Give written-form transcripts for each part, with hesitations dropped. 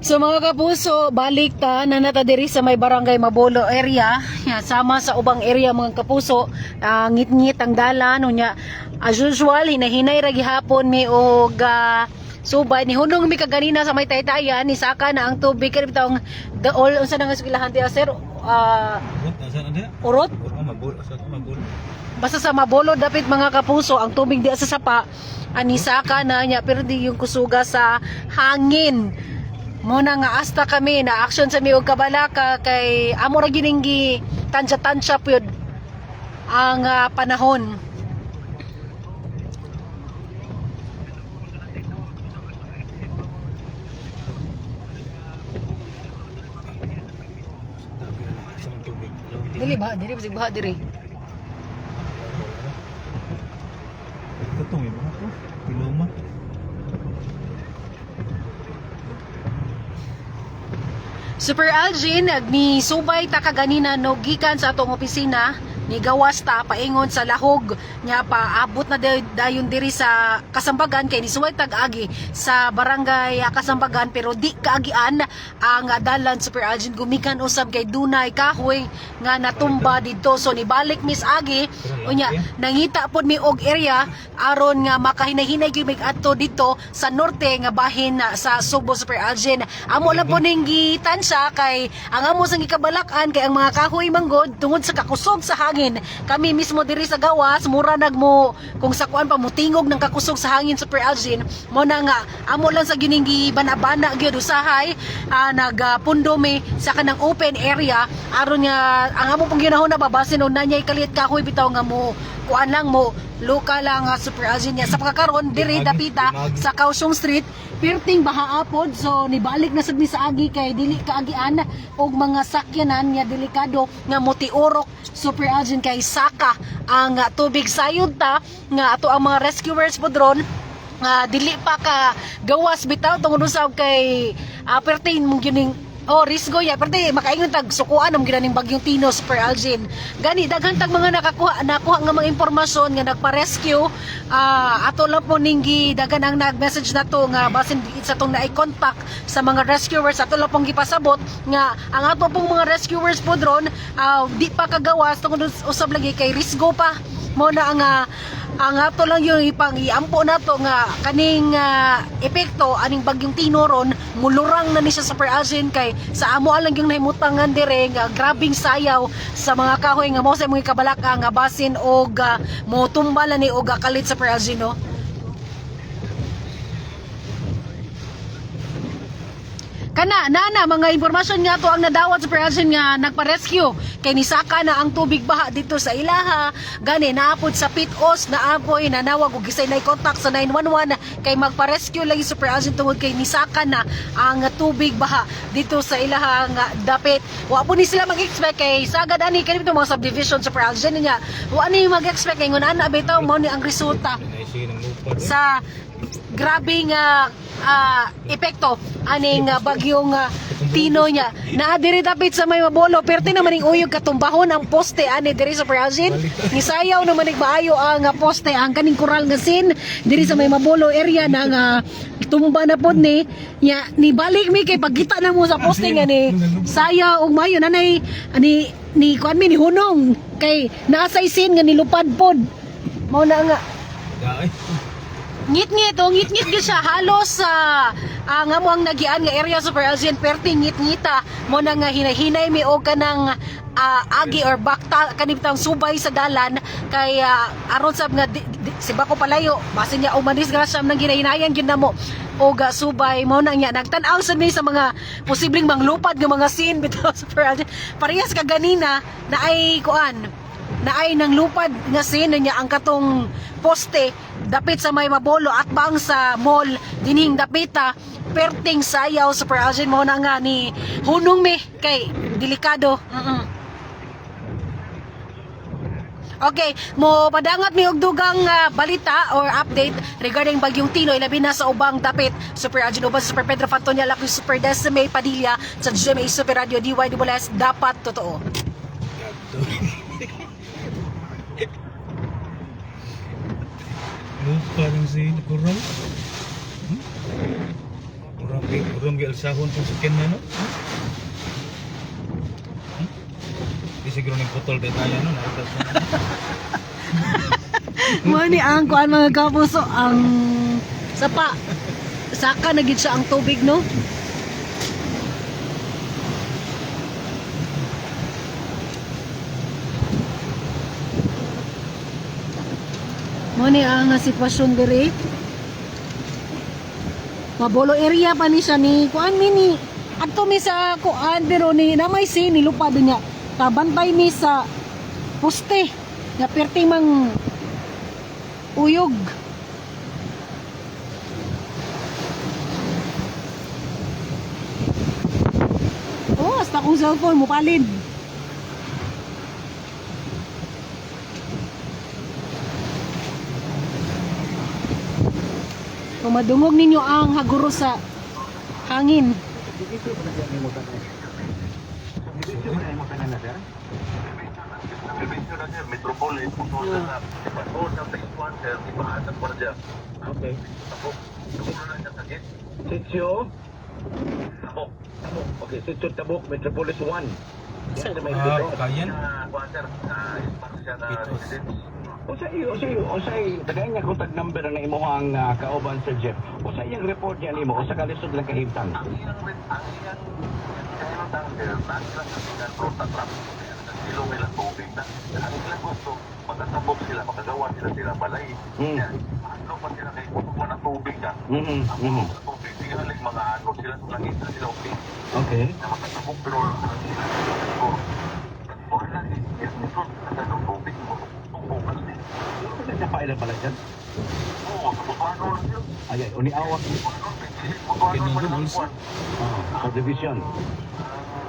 So mga kapuso, balik ta na nata diri sa may barangay Mabolo area. Ya, sama sa ubang area mga kapuso, ngit-ngit ang dalan unya. As usual, hinahinay ra gihapon mi og subay ni hunong mi kaganina sa may taytayan ni saka na ang tubig kay bitong the all unsa nang eskwelahan ti sir? Urot? Basta sa Mabolo dapit mga kapuso ang tubig di sa sapa ani saka na nya pero di yung kusuga sa hangin. Muna nga asta kami na action sa miog kabalaka kay amo ra gining tansya-tansya pyud ang panahon. Dili ba? Dili bisig baha diri. Katong yung mga to, piluma. Super Algin, ni subay ta kaganina no gikan sa atong opisina ni gawas ta paingon sa lahog nya paabot na dayon diri sa Kasambagan kay ni suway tag-agi sa barangay Kasambagan pero di kaagian ang dalan. Super Algin gumikan usab kay dunay kahoy nga natumba didto so nibalik mis agi unya nangita pod mi og area aron nga makahinay-hinay gyud mig adto dito sa norte nga bahin sa Subo. Super Algin amo lang po ning gitansya kay ang amo sang gikabalakan kay ang mga kahoy manggod tungod sa kakusog sa hangin. Kami mismo diri sa gawas mura nagmo kung sa kuan pa mutingog ng kakusog sa hangin. Super Algin mo na nga amo lang sa gining bana-bana gyud usahay nagpundo mi sa kanang open area aron nga ang amo pong ginahon na babasin on nanyay kalit kahoy bitaw nga mo kuan lang mo local lang Super Algin niya sa pagkakaroon diri dapita sa Kaohsiung Street perting bahaapod so nibalik na sad mi sa agi kay dili kaagian og mga sakyanan nya delikado nga motiorok. Super Algin kay saka ang tubig sayod ta nga ato ang mga rescuers podron dili pa ka gawas bitaw tungod usab kay perting mong gining risgo ya perti makaingon tag sukuan ang ginaning bagyong Tino. Super Algin gani daghan tag mga nakuha nga mga impormasyon nga nagpa-rescue ato lang po ninggi daghan ang nag-message na to nga basin sa tong naay contact sa mga rescuers ato lang pong gipasabot nga ang ato pong mga rescuers po dron di pa kagawas tungod usab lagi kay risgo pa mo na ang ato lang yung ipang-iampo nato nga kaning epekto aning bagyong Tino ron mulurang na ni siya. Super Algin kay sa amo lang yung nahimutangan dire nga grabing sayaw sa mga kahoy nga mo sa mga kabalaka nga basin og mo tumbala ni og kalit. Super Algin no kana nana mga impormasyon nga to ang nadawat sa Super Algin nga nagpa-rescue kay nisaka na ang tubig baha dito sa ilaha gani naapod sa pitos naapoy nanawag og gisay na contact sa 911 kay magpa-rescue lagi Super Algin tungod kay nisaka na ang tubig baha dito sa ilaha nga dapit wa po ni sila mag-expect kay sagad ani kay mga subdivision Super Algin niya wa ni mag-expect kay ngun ana bitaw mo ni ang resulta sa grabing epekto aning bagyong Tino niya na diri dapit sa may Mabolo perti naman ning uyog katumbahon ang poste ani diri sa Super Algin gisayaw naman ning maayo ang poste ang kaning coral nga scene diri sa may Mabolo area na nga tumba na pod ni nya ni balik mi kay pagkita na mo sa poste nga ni sayaw og maayo nanay ni kuan mi ni hunong kay naa sa scene nga nilupad pod mao na nga ngit-ngit gyud siya halos ang amo ang nagian nga area Super Algin perti ngit-ngita mo na nga hinay-hinay mi og kanang agi or bakta kanibtang subay sa dalan kay aron sab nga si Bako palayo basin niya umanis grasya nang ginahinayan gyud namo og subay mo na niya nagtan-aw sad ni sa mga posibleng manglupad nga mga scene bitaw Super Algin parehas ka ganina na ay kuan na ay nang lupad nga scene niya ang katong poste dapit sa may Mabolo at bang sa mall dinhing dapita perting sayaw Super Algin mo na nga ni hunong mi kay delikado. Okay, mo padangat mi og dugang balita or update regarding bagyong Tino ilabi na sa ubang dapit Super Algin uban sa Super Pedro Fantonia Lapi Super Decime Padilla sa GMA Super Radio DYWS dapat totoo. Lupa lang si Coral. Murag Urong gi alsahon sa sakyan na no. Di siguro ning putol kay tayo no, naritas na. Mo ni ang kuan mga kapuso ang sapa. Saka na gid siya ang tubig no. Mo ni ang sitwasyon diri. Mabolo area pa ni siya ni kuan ni adto mi sa kuan pero ni na may ni lupa din niya. Tabantay mi sa poste. Na perting mang uyog. Oh, hasta kong cellphone mo palid. Kung madungog ninyo ang haguro sa hangin. Metropolis, Okay. Sitio Tabok. Okay, Sitio Tabok, Metropolis 1. Yan, may dito. Kayan. Usay, tagay nga contact number na imo ang kauban Sir Jeff. Usay yung report niya nimo, usa ka lisod lang kahimtang. Ang iyang kahimtang sir, nagilang sa prota trap. Ilong nila tubig na. Ang ilang gusto, magkasabog sila, makagawa sila balay. Ano pa sila kay kutuban ng tubig na. Ang tubig, sige halig mga ano sila sa langit na sila okay. Okay. Na makasabog pero ang sila or lagi, yes, ito, nagano tubig mo. Bukas din. Ano ka sa pailan pala dyan? Oo, sa Butuano lang yun. Ay, uniawak. Butuano pa lang buwan. Subdivision.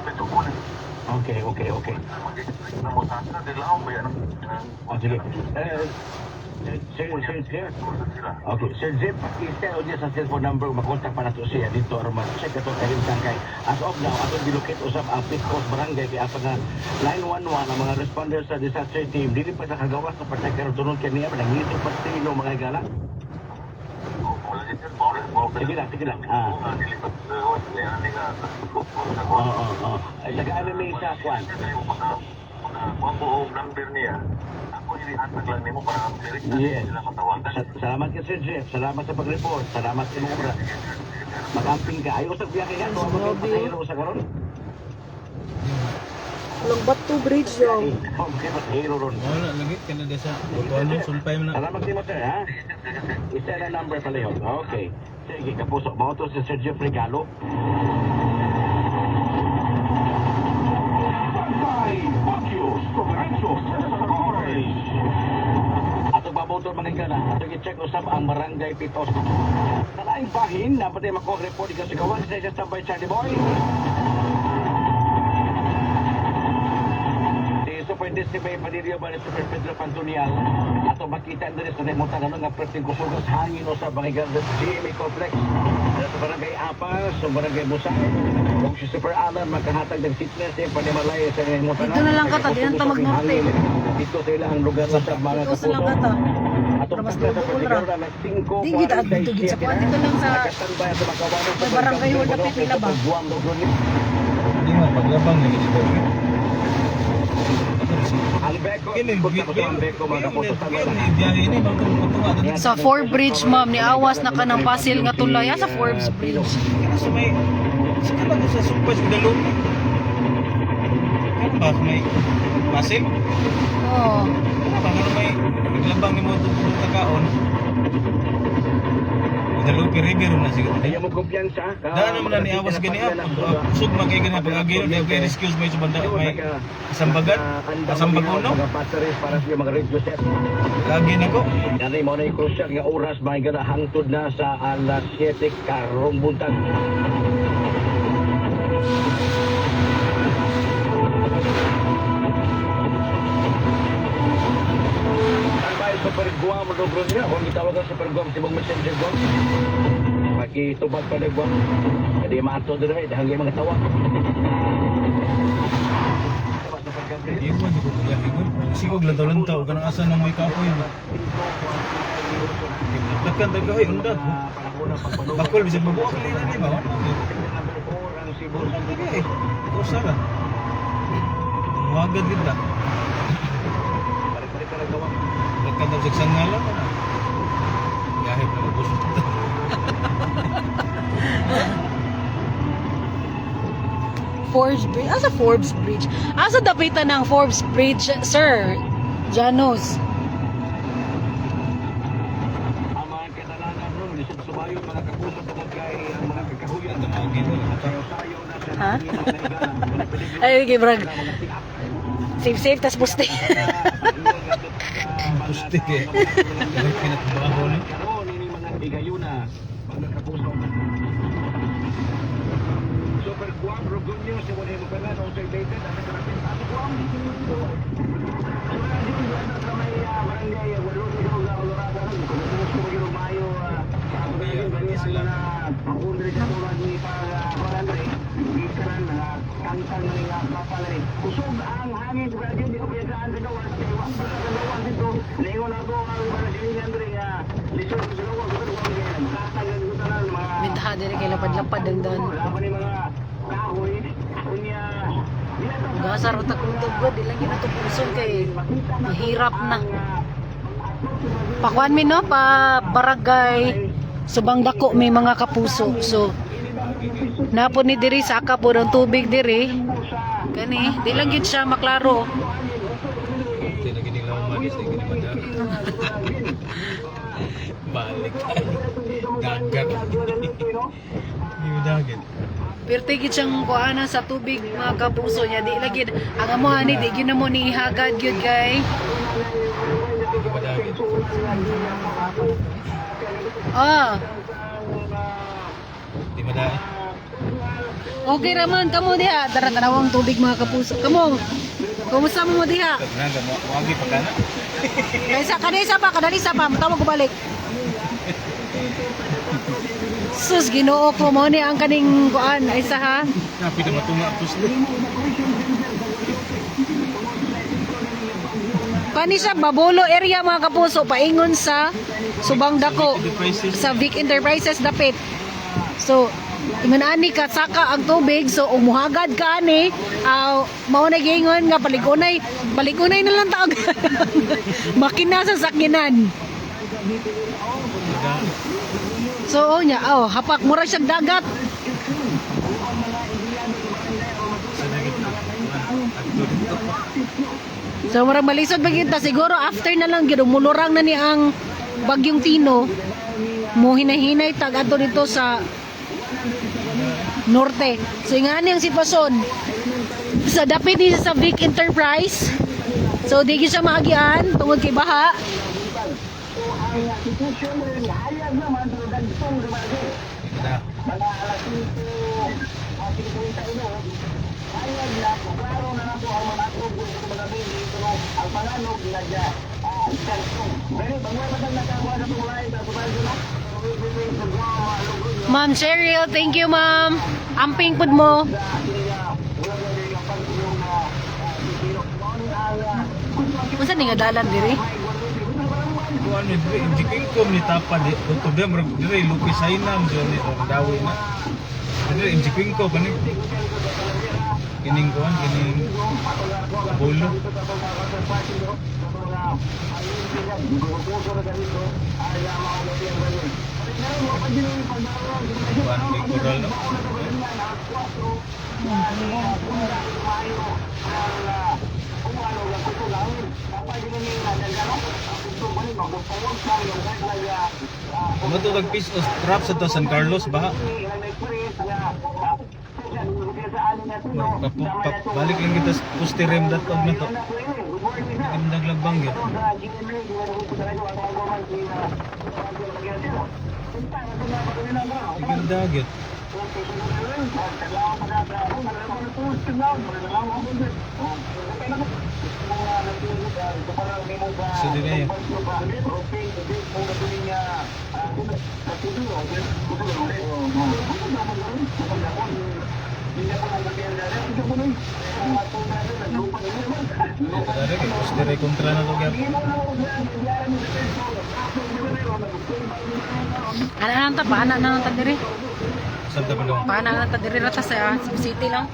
Metropolis. Okay. Mag-explain na mo sa akin, dilaw ba yan? Oh, sige. Sir Jeff. Okay, Sir Jeff, i-tell niya sa cellphone number, makontak pa na to siya dito or mag-check ito kahimtang kay. As of now, atong dilukit usap ang Pitcos Barangay kay apa nga 911 ang mga responders sa disaster team. Dili pa nakagawas sa patay karon tunod kaniya nangito pa sino mga higala. Sige lang. Oo. Ay, tagaan may isa, Kwan. Kung buong number niya, ako inihatag lang nimo para ang clear Yes. sila matawagan. Salamat ka, Sir Jeff. Salamat sa pag-report. Salamat sa mga obra. Mag-amping ka. Ayaw sa biyahe ka. Kung ano pasahero sa karon. Long Batu Bridge yung. Okay, pasahero ron. Wala lagi kana sa Butuano sulpay man na. Salamat din mo, sir, ha? Isa na number pala yun. Okay. Sige, kapuso. Mga to si Sir Jeff Regalo. Ato baboto mga igala. Ato i-check usap ang Barangay Pitos. Nalaing bahin, dapat ay makuha-report ikaw sa kawan sa isa tambay Charlie Boy. Superintendent may Padirio ba ni Super Pedro Pantunial ato makita na rin sa nemontan nga perting kusugas hangin o sa Bangigan GMA Complex sa Barangay Apas, sa Barangay Busay kung si Super Alan makahatag ng fitness yung panimalay sa nemontan Dito na lang kata, di na mag-norte. dito sa ilang lugar na sa mga Dito sa lang kata. atong Mas pagka sa dugo Padirio ra. na 5 Di kita dito gid sa kuan dito lang sa nakastandby at makawanan May barangay hall na pipila ba? Di man paglabang lagi dito. Ang Beko, Kini punta ko sa ang Beko mga kapuso sa mga biyahe ni magtuwa sa Forbes Bridge ma'am ni awas na ka ng pasil nga tulay sa Forbes Bridge. Kaso may sige ba sa supas sa dalo? Ano ba may pasil? Oh. Ano ba may naglabang ni mo tungkol takaon? Dalo piribiro na siguro. Ayaw mo kumpiyansa. Daan naman na niawas gani Sug magay gani pag-agil kay excuse may subanda may kasambagan, kasambagono. Mga batteries para sa mga radio set. Lagi na ko. Yan mo na yung crucial nga oras mga gana hangtod na sa alas 7 karong buntag. Super Guam do bro niya, kung gitawag ang Super Guam si Bong Messenger Guam. Makitubag pa na Guam. Jadi maato din rin, dahil yung mga tawag. Di ko di ko biyahe ko. Sigog lantaw-lantaw kanang asa nang may kapoy. Dagkan dagahay undan. Bakol bisag mabuak nila di ba? Dagay. Usara. Wagad kita. Dagkan daw sa ngalan. Gahit na ubos. Forbes Bridge. Asa Forbes Bridge? Asa dapitan ng Forbes Bridge, sir? Janos. Ang mga katalanan nun, lisod sumayon, mga kapuso tungkol kay ang mga kakahuyan. Damagin mo. Sayo na sa Ha? mga Ay, okay, brag. Safe, tas puste. Pusti eh. Dagang pinatbaho ni. Karoon, ini mga igayuna, mga kapuso. Super Guam, Rogunyo, si Juan Hemo Fernan, also dated, ang nakarapin sa Guam. Kusog ang hangin sa radyo, di ko piyasaan sa gawas, kaya wak pa sa gawas dito. Lingon ako ang Brazilian Andre, lisod sa gawas, katagal ko tanan mga... Mintaha diri kay lapad-lapad ang dan. Laban ni mga kahoy, kunya... Gasar utak ng tugod, ilang ginatupusong kay mahirap na. Pakuan mi no, pa barangay Subang Dako may mga kapuso. So, napon ni diri sa aka po ng tubig diri. Kani, di lang gid siya maklaro. Hindi na ginilaw manis, hindi ginimadari. Balik. Dagat. Hindi dagit. Pero tigit siyang kuana sa tubig mga kapuso niya. Di lagi, ang amo ani, di gyud na mo ni hagad gyud kay. Hindi madagit. Ah, Hindi madagit. okay raman kamo diha. Tara tanawang tubig mga kapuso. Kamo. Kumusta mo diha? Kagnaga mo, wagi pa ka na. Kaysa kanisa pa, kadalisa pa, tawag ko balik. Sus, Ginoo ko mo ni ang kaning kuan ay sa ha. Napi na matunga pusti. Kani siya Babolo area mga kapuso paingon sa Subang Dako sa Vic Enterprises dapit. So, imanani ka saka ang tubig so umuhagad ka ni mao na gingon nga paligunay na lang taog. Makina sa sakyanan. So nya hapak mura siya dagat. So murag malisod ba kita siguro after na lang gyud mulurang na ni ang bagyong Tino mo hinahinay tag adto dito sa norte. So ingani ang sitwasyon sa dapit ni sa Vic Enterprise. So di gyud siya maagian tungod kay baha. Na. Ma'am Cheryl, thank you ma'am. Amping pud mo. Unsa ni nga dalan diri? Kuan ni dre, jiking kom ni tapa di. Tuto dem rag dire lupis sainam diyon ni dawi na. Dire jiking ko kani. Kining kuan kining bolo. Kuan kay koral no. Matutag piece of trap sa to San Carlos baha. Balik lang kita pusti rem datog na to. Gandang lagbang yun. Ganda gyud. So din eh. Dari kay dire kontra na to gyapon. Ana nang ta paana nang ta diri. Saan ta padong? Paana nang ta diri rata sa Cebu City lang.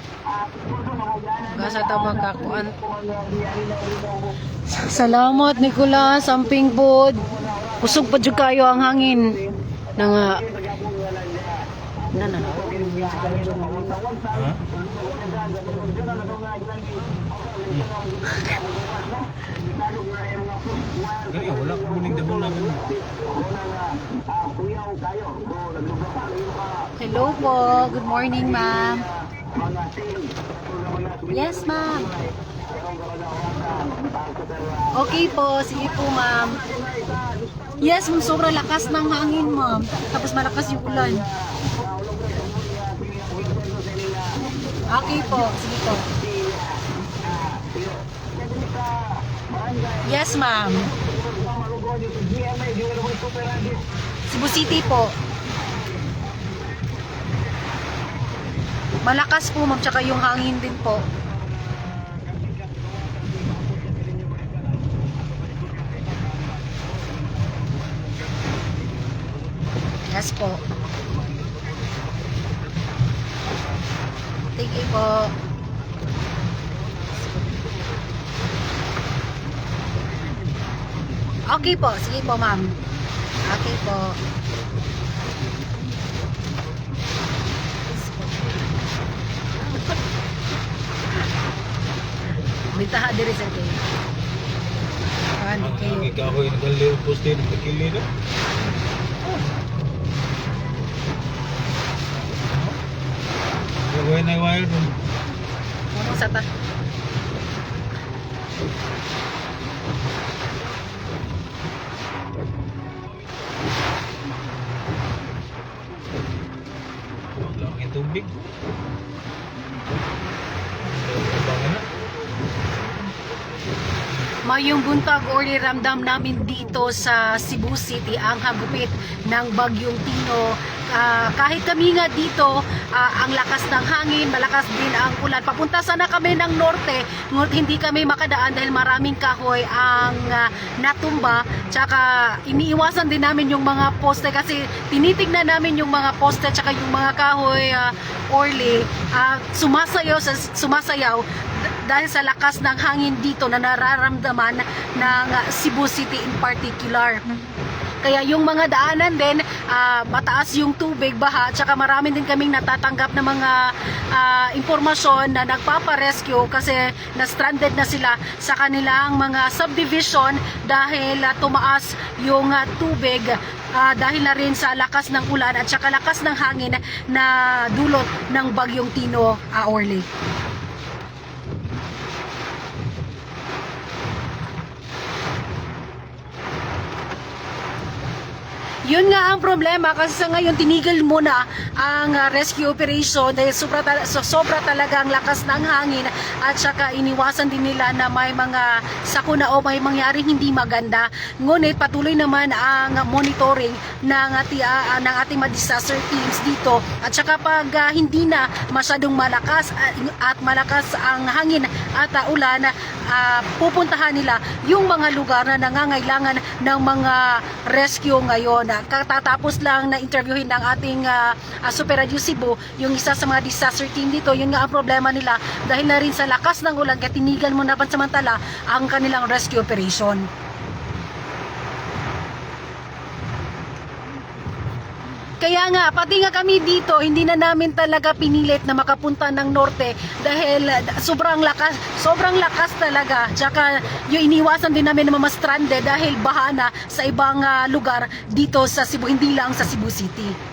Gasa ta magkakuan. Salamat Nicolas, samping pod. Kusog pa jud kayo ang hangin. Nang na. Ha? Gani wala ko muling dahon na ganun. Hello po. Good morning, ma'am. Yes, ma'am. Okay po. Sige po, ma'am. Yes, ma'am. Sobrang lakas ng hangin, ma'am. Tapos malakas yung ulan. Okay po. Sige po. Yes, ma'am. Cebu City po. Malakas po, ma'am. Tsaka yung hangin din po. Yes po. Thank you po. Okay po. Sige po, ma'am. Okay po. Bitaha diri sa kayo. Ano kayo? Ang ikahoy nagali poste ng kili na. Gawin na wire dun. Ano sa ta? Wala kang tubig. Mayong buntag or ramdam namin dito sa Cebu City ang hagupit ng Bagyong Tino. Kahit kami nga dito, ang lakas ng hangin, malakas din ang ulan. Papunta sana kami ng norte, ngunit hindi kami makadaan dahil maraming kahoy ang natumba. Tsaka iniiwasan din namin yung mga poste kasi tinitignan namin yung mga poste tsaka yung mga kahoy orly sumasayaw dahil sa lakas ng hangin dito na nararamdaman ng Cebu City in particular. Kaya yung mga daanan din, mataas yung tubig, baha, tsaka marami din kaming natatanggap na mga impormasyon na nagpaparescue kasi na-stranded na sila sa kanilang mga subdivision dahil tumaas yung tubig dahil na rin sa lakas ng ulan at tsaka lakas ng hangin na dulot ng Bagyong Tino, Orly. Yun nga ang problema kasi sa ngayon tinigil muna ang rescue operation dahil sobra talagang lakas ng hangin at saka iniwasan din nila na may mga sakuna o may mangyaring hindi maganda. Ngunit patuloy naman ang monitoring ng ating mga disaster teams dito at saka pag hindi na masyadong malakas at malakas ang hangin at ulan, pupuntahan nila yung mga lugar na nangangailangan ng mga rescue ngayon. Katatapos lang na interviewin ng ating Super Radio Cebu, yung isa sa mga disaster team dito. Yun nga ang problema nila dahil na rin sa lakas ng ulan kaya tinigan mo na pansamantala ang kanilang rescue operation. Kaya nga, pati nga kami dito, hindi na namin talaga pinilit na makapunta ng norte dahil sobrang lakas talaga. Tsaka yung iniwasan din namin na ma-stranded dahil baha na sa ibang lugar dito sa Cebu, hindi lang sa Cebu City.